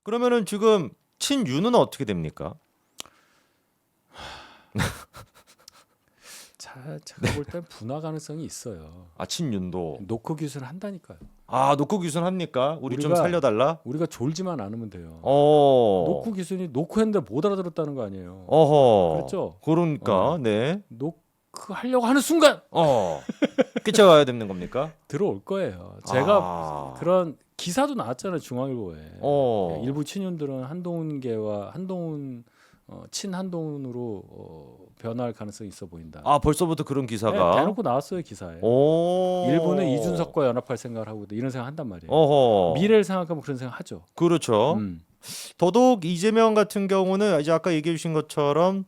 그러면은 지금 친윤은 어떻게 됩니까? 제가 볼 땐 분화 가능성이 있어요. 아, 친윤도. 노크 규수를 한다니까요. 아, 노크 기순 합니까? 우리 좀 우리가- 살려달라. 우리가 졸지만 않으면 돼요. 어. 노크 기순이 노크했는데 못 알아들었다는 거 아니에요. 어허. 그렇죠? 그러니까 네. 노크 하려고 하는 순간 끼쳐가야 되는 겁니까? 들어올 거예요. 제가 아. 그런 기사도 나왔잖아요, 중앙일보에. 어. 일부 친윤들은 한동훈계와 한동훈 친한동훈으로 변화할 가능성이 있어 보인다. 아, 벌써부터 그런 네, 기사가. 대놓고 나왔어요, 기사에. 오. 일부는 이준석과 연합할 생각을 하고 있다. 이런 생각 한단 말이에요. 어허. 미래를 생각하면 그런 생각 하죠. 그렇죠. 더더욱 이재명 같은 경우는 이제 아까 얘기해 주신 것처럼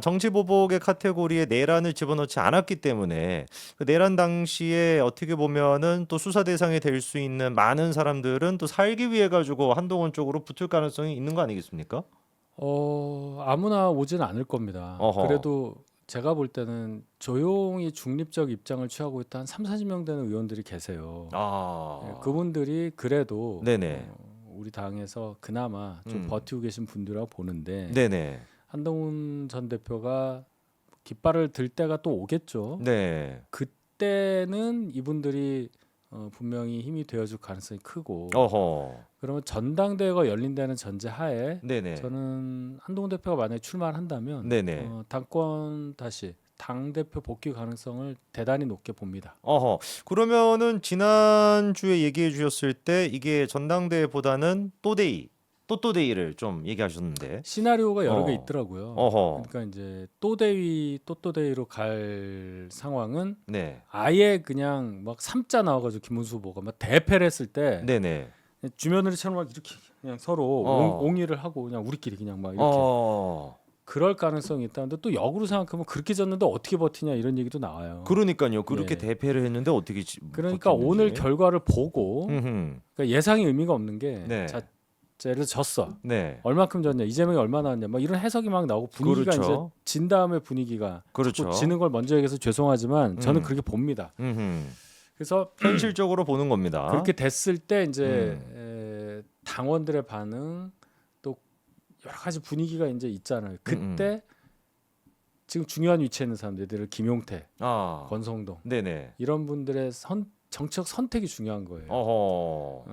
정치 보복의 카테고리에 내란을 집어넣지 않았기 때문에 그 내란 당시에 어떻게 보면은 또 수사 대상이 될 수 있는 많은 사람들은 또 살기 위해 가지고 한동훈 쪽으로 붙을 가능성이 있는 거 아니겠습니까? 아무나 오지는 않을 겁니다. 어허. 그래도 제가 볼 때는 조용히 중립적 입장을 취하고 있다 한 30-40명 되는 의원들이 계세요. 아. 그분들이 그래도 네네. 우리 당에서 그나마 좀 버티고 계신 분들이라고 보는데 네네. 한동훈 전 대표가 깃발을 들 때가 또 오겠죠. 네. 그때는 이분들이 분명히 힘이 되어줄 가능성이 크고 어허. 그러면 전당대회가 열린다는 전제하에 네네. 저는 한동훈 대표가 만약에 출마를 한다면 네네. 당권 다시 당 대표 복귀 가능성을 대단히 높게 봅니다. 어허. 그러면은 지난주에 얘기해 주셨을 때 이게 전당대회보다는 또데이를 좀 얘기하셨는데. 시나리오가 여러 개 있더라고요. 어허. 그러니까 이제 또또대위로 갈 상황은 네. 아예 그냥 막 3자 나와가지고 김문수 후보가 막 대패를 했을 때 네네. 주며느리처럼 막 이렇게 그냥 서로 옹의를 하고 그냥 우리끼리 그냥 막 이렇게 그럴 가능성이 있다는데 또 역으로 생각하면 그렇게 졌는데 어떻게 버티냐 이런 얘기도 나와요. 그러니까요. 그렇게 예. 대패를 했는데 어떻게 그러니까 버텼는지. 오늘 결과를 보고 음흠. 그러니까 예상이 의미가 없는 게 네. 예를 들어 졌어. 네. 얼마큼 졌냐, 이재명이 얼마나 왔냐, 막 이런 해석이 막 나오고 분위기가 그렇죠. 이제 진 다음에 분위기가 그렇죠. 자꾸 지는 걸 먼저 얘기해서 죄송하지만 저는 그렇게 봅니다. 음흠. 그래서 현실적으로 보는 겁니다. 그렇게 됐을 때 이제 당원들의 반응 또 여러 가지 분위기가 이제 있잖아요. 그때 지금 중요한 위치에 있는 사람들, 예를 들어 김용태, 권성동 네네. 이런 분들의 정책 선택이 중요한 거예요. 어허.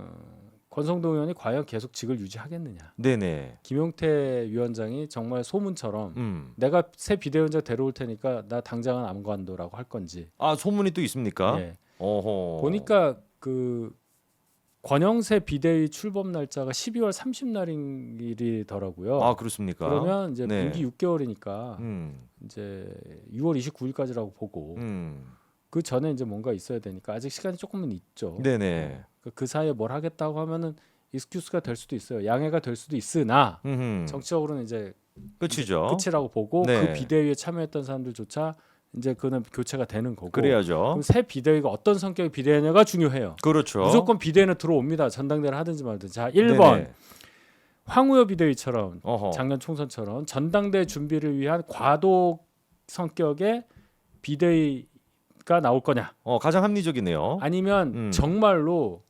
권성동 의원이 과연 계속 직을 유지하겠느냐. 네네. 김용태 위원장이 정말 소문처럼 내가 새 비대위원장 데려올 테니까 나 당장은 안 관둬라고 할 건지. 아, 소문이 또 있습니까? 예. 어허. 보니까 그 권영세 비대위 출범 날짜가 12월 30날이더라고요. 아, 그렇습니까? 그러면 이제 네. 분기 6개월이니까 이제 6월 29일까지라고 보고 그 전에 이제 뭔가 있어야 되니까 아직 시간이 조금은 있죠. 네네. 그 사이에 뭘 하겠다고 하면은 익스큐스가 될 수도 있어요. 양해가 될 수도 있으나 정치적으로는 이제 끝이죠. 끝이라고 보고 네. 그 비대위에 참여했던 사람들조차 이제 그는 교체가 되는 거고. 그래야죠. 그럼 새 비대위가 어떤 성격의 비대위냐가 중요해요. 그렇죠. 무조건 비대위는 들어옵니다. 전당대회를 하든지 말든지. 자, 1번 황우여 비대위처럼 작년 총선처럼 전당대회 준비를 위한 과도 성격의 비대위가 나올 거냐? 가장 합리적이네요. 아니면 정말로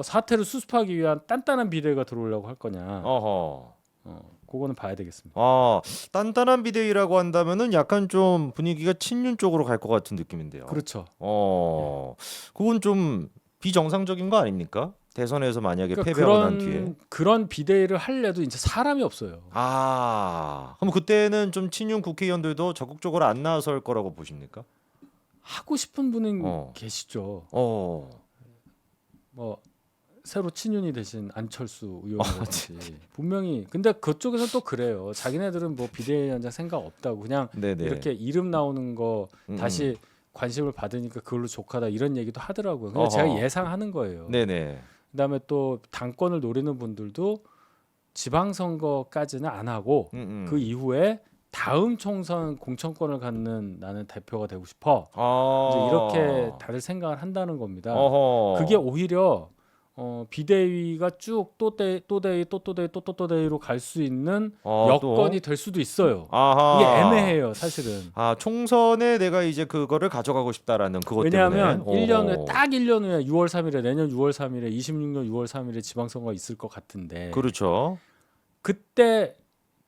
사태를 수습하기 위한 단단한 비대위가 들어오려고 할 거냐? 그거는 봐야 되겠습니다. 단단한 비대위라고 한다면은 약간 좀 분위기가 친윤 쪽으로 갈 것 같은 느낌인데요. 그렇죠. 그건 좀 비정상적인 거 아닙니까? 대선에서 만약에 패배하고 난 뒤에 그런 비대위를 할래도 이제 사람이 없어요. 그럼 그때는 좀 친윤 국회의원들도 적극적으로 안 나설 거라고 보십니까? 하고 싶은 분은 계시죠. 뭐 새로 친윤이 되신 안철수 의원이라든지 분명히. 근데 그쪽에서 또 그래요. 자기네들은 뭐 비대위원장 생각 없다고 그냥 네네. 이렇게 이름 나오는 거 다시 관심을 받으니까 그걸로 족하다 이런 얘기도 하더라고요. 근데 제가 예상하는 거예요. 네네. 그다음에 또 당권을 노리는 분들도 지방선거까지는 안 하고 그 이후에 다음 총선 공천권을 갖는 나는 대표가 되고 싶어. 이제 이렇게 다들 생각을 한다는 겁니다. 그게 오히려 비대위가 쭉 또대위로 갈 수 있는 또. 여건이 될 수도 있어요. 아하. 이게 애매해요, 사실은. 총선에 내가 이제 그거를 가져가고 싶다라는 그것 왜냐하면 때문에. 1년 후에 딱 1년 후에 6월 3일에 내년 6월 3일에 26년 6월 3일에 지방선거가 있을 것 같은데 그렇죠. 그때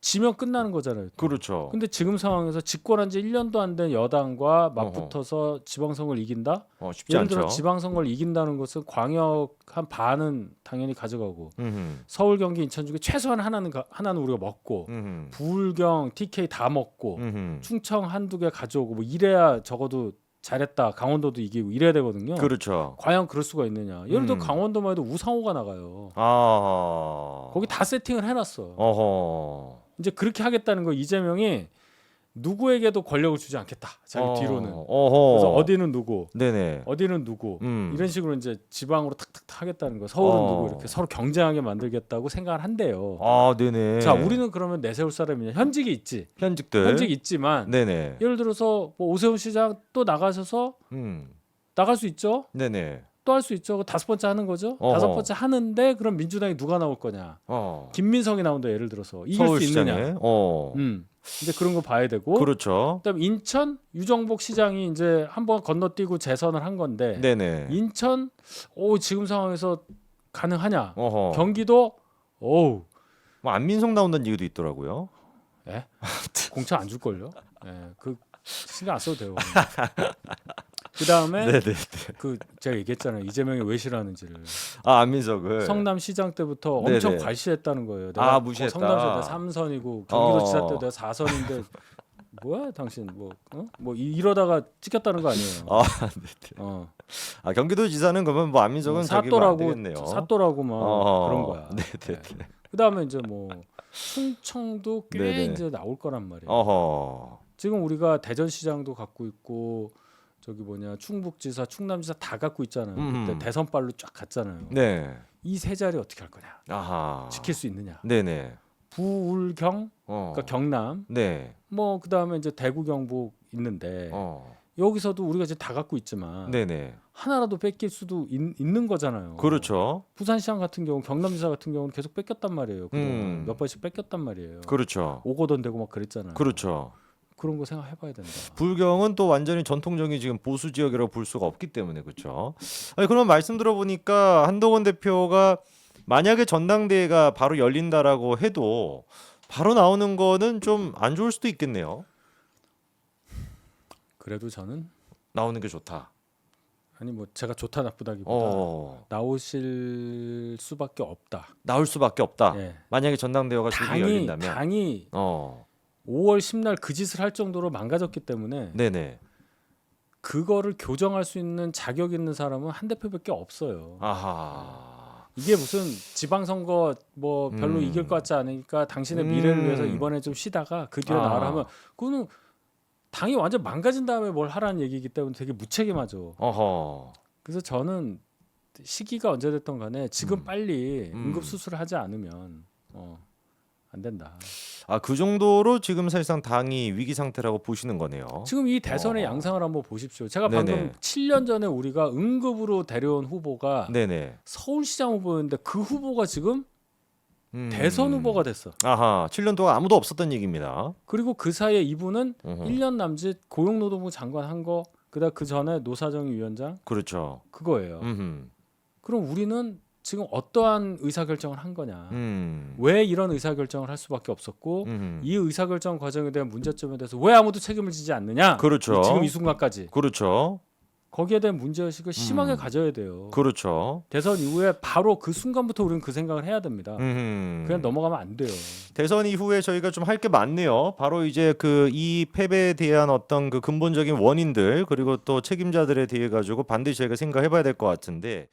지면 끝나는 거잖아요. 또. 그렇죠. 근데 지금 상황에서 집권한 지 1년도 안 된 여당과 맞붙어서 지방선거를 이긴다? 쉽지 예를 들어 않죠. 지방선거를 이긴다는 것은 광역 한 반은 당연히 가져가고 음흠. 서울, 경기, 인천 중에 최소한 하나는 우리가 먹고 음흠. 부울경, TK 다 먹고 음흠. 충청 한두 개 가져오고 뭐 이래야 적어도 잘했다. 강원도도 이기고 이래야 되거든요. 그렇죠. 과연 그럴 수가 있느냐. 예를 들어 음. 강원도만 해도 우상호가 나가요. 아. 거기 다 세팅을 해놨어. 어허. 이제 그렇게 하겠다는 거 이재명이 누구에게도 권력을 주지 않겠다. 자기 뒤로는. 어허. 그래서 어디는 누구, 네네. 어디는 누구 이런 식으로 이제 지방으로 탁탁탁 하겠다는 거. 서울은 누구 이렇게 서로 경쟁하게 만들겠다고 생각을 한대요. 네네. 자, 우리는 그러면 내세울 사람이냐? 현직이 있지. 현직들. 현직이 있지만 네네. 예를 들어서 뭐 오세훈 시장 또 나가셔서 나갈 수 있죠. 네네. 또 할 수 있죠. 그 다섯 번째 하는 거죠. 어허. 다섯 번째 하는데 그럼 민주당이 누가 나올 거냐? 김민성이 나온다 예를 들어서 이길 수 있느냐? 이제 그런 거 봐야 되고. 그렇죠. 그다음 인천 유정복 시장이 이제 한번 건너뛰고 재선을 한 건데. 네네. 인천 지금 상황에서 가능하냐? 어허. 경기도 뭐 안민석 나온다는 얘기도 있더라고요. 예? 공천 안 줄 걸요? 예. 그 신경 안 써도 돼요. 그다음에 네네. 그 제가 얘기했잖아요. 이재명이 왜 싫어하는지를. 안민석을. 성남시장 때부터 엄청 네네. 과시했다는 거예요. 내가 무시했다. 성남시 내가 3선이고 경기도지사 때도 내가 4선인데 뭐야 당신 뭐 이러다가 찍혔다는 거 아니에요. 경기도지사는 그러면 뭐 안민석은 자기가 안 되겠네요. 사또라고 막 그런 거야. 네네. 네. 그다음에 이제 뭐 충청도 꽤 네네. 이제 나올 거란 말이에요. 어허. 지금 우리가 대전시장도 갖고 있고 저기 충북지사, 충남지사 다 갖고 있잖아요. 그때 대선발로 쫙 갔잖아요. 네. 이 세 자리 어떻게 할 거냐? 아하. 지킬 수 있느냐? 네네. 부울경, 그러니까 경남, 네. 뭐 그다음에 이제 대구, 경북 있는데 여기서도 우리가 이제 다 갖고 있지만 네네. 하나라도 뺏길 수도 있는 거잖아요. 그렇죠. 부산시장 같은 경우, 경남지사 같은 경우는 계속 뺏겼단 말이에요. 그동안 몇 번씩 뺏겼단 말이에요. 그렇죠. 오거돈 되고 막 그랬잖아요. 그렇죠. 그런 거 생각해봐야 된다. 불경은 또 완전히 전통적인 지금 보수 지역이라고 볼 수가 없기 때문에 그렇죠. 그런 말씀 들어보니까 한동훈 대표가 만약에 전당대회가 바로 열린다라고 해도 바로 나오는 거는 좀 안 좋을 수도 있겠네요. 그래도 저는 나오는 게 좋다. 아니 뭐 제가 좋다 나쁘다기보다 나오실 수밖에 없다. 나올 수밖에 없다. 예. 만약에 전당대회가 실제 열린다면 당이 5월 10날 그 짓을 할 정도로 망가졌기 때문에 네네. 그거를 교정할 수 있는 자격 있는 사람은 한 대표밖에 없어요. 아하. 이게 무슨 지방선거 뭐 별로 이길 것 같지 않으니까 당신의 미래를 위해서 이번에 좀 쉬다가 그 뒤에 나와라 하면 그거는 당이 완전 망가진 다음에 뭘 하라는 얘기이기 때문에 되게 무책임하죠. 어허. 그래서 저는 시기가 언제 됐던 간에 지금 빨리 응급수술을 하지 않으면 안 된다. 그 정도로 지금 사실상 당이 위기 상태라고 보시는 거네요. 지금 이 대선의 양상을 한번 보십시오. 제가 방금 7년 전에 우리가 응급으로 데려온 후보가 네네. 서울시장 후보였는데 그 후보가 지금 대선 후보가 됐어. 아하, 7년 동안 아무도 없었던 얘기입니다. 그리고 그 사이에 이분은 1년 남짓 고용노동부 장관 한 거, 그다음 그 전에 노사정의 위원장. 그렇죠. 그거예요. 그럼 우리는 지금 어떠한 의사결정을 한 거냐? 왜 이런 의사결정을 할 수밖에 없었고 이 의사결정 과정에 대한 문제점에 대해서 왜 아무도 책임을 지지 않느냐? 그렇죠. 지금 이 순간까지. 그렇죠. 거기에 대한 문제의식을 심하게 가져야 돼요. 그렇죠. 대선 이후에 바로 그 순간부터 우리는 그 생각을 해야 됩니다. 그냥 넘어가면 안 돼요. 대선 이후에 저희가 좀 할 게 많네요. 바로 이제 이 패배에 대한 어떤 그 근본적인 원인들 그리고 또 책임자들에 대해 가지고 반드시 저희가 생각해봐야 될 것 같은데.